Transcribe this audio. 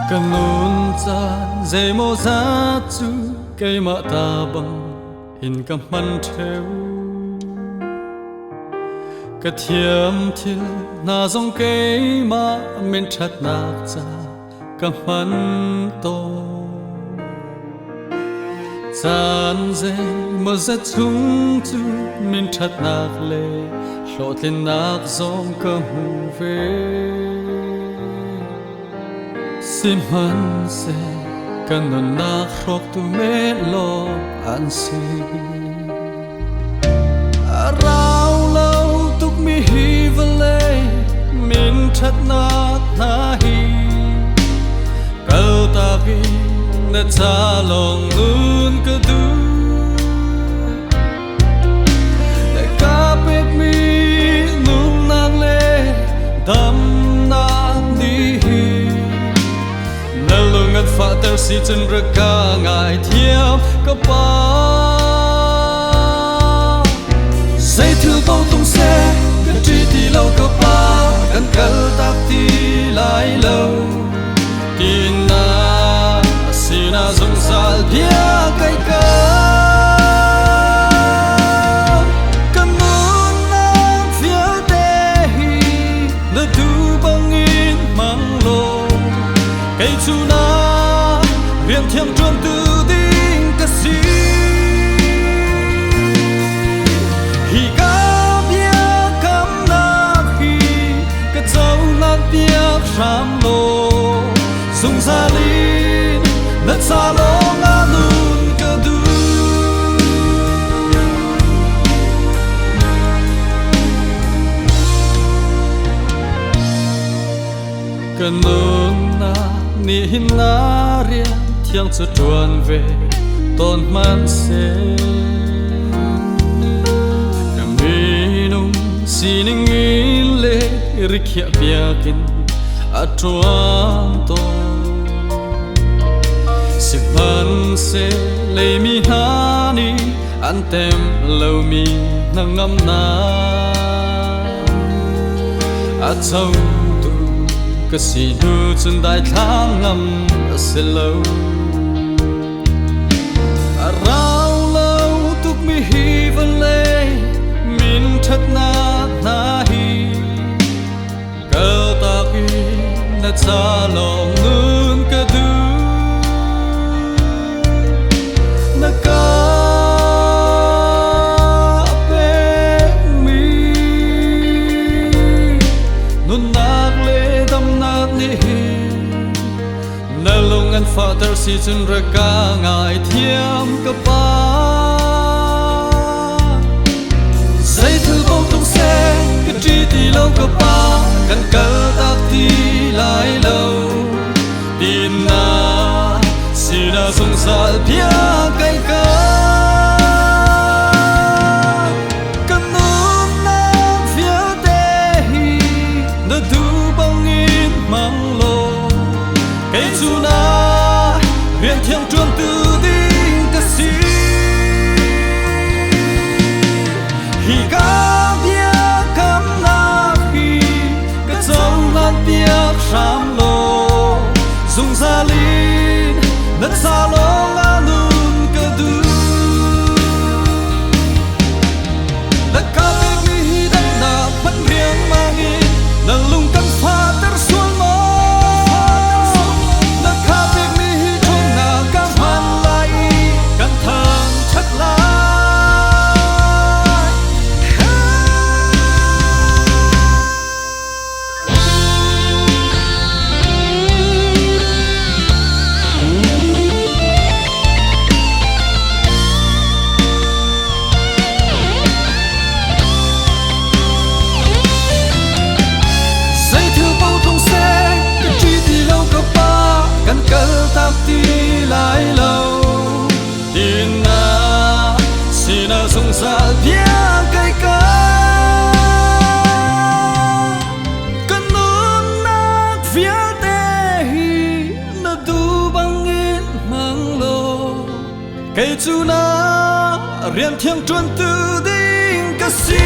Kanun chan dây mô giá chú cây mạ ta bằng hình cầm măn theo cả thiêm thiên na dòng cây mà mình chặt nạc ra cầm măn tô chan dây mô giá chung chú mình chặt nạc lệ lột lên nạc dòng cầm hù về Simhan se kanon na krok tu melo ansi Arau lâu tuk mi hi vale min chat na hi Kau taki na cha long nun ka du Để ka pek mi nung nang le dam nang đi Nalungan father si chân ra ca ngài thiêm cấp ba Dây thư bao tung xe Cần tri thì lâu cấp ba Cần cân tác thì lại lâu Tin na si na dùng dal bia cây ca Cần muốn nàng phía tê hi Nơ tu bằng in mang lô Cây chú na viện thiêng truân tư tinh ca sĩ Hi ca bia cam na khi Ca châu na bia ram lô Dùng gia linh nất xa lô nga nun ca du Ca nun na ni hin na riêng thiêng cho truan về tôn man se Nam mi nung si ning in le rikhia biakin a truan to Sik man se le mi hani an tem lâu mi nang ngam na a chau Cả si nu chân đại tháng ngầm sẽ lâu Rao lâu tuk mi hi vân lê Min thật na hi Cơ ta ki na cha lòng ngưng cơ du Na ca pe mi Nun nạc lê dam nạc ni hi Nalungan father si chân ra ca ngài thiêm cấp ba Dây thư bao tung xe Cái tri thì lâu cấp ba Cần cơ tác thì lại lâu Tin na si na dùng dal bia cây ca Cần nun na phía tê hi Nơ du băng in mang lô Cây chú na viện thiêng truân tư tinh ca sĩ Hi ca bia cam na khi Ca châu nan bia ram lô Dùng gia linh nất xa lô nga nun ca du Đất ca bê mi hi đất na vẫn riêng mang in Nâng lung căn pha ter xuân mơ lại lâu tin na si na dùng dal bia cây ca cần nun nạc phía tê hi na du băng in mang lô cây chú na riêng thiêng truân tư tinh ca sĩ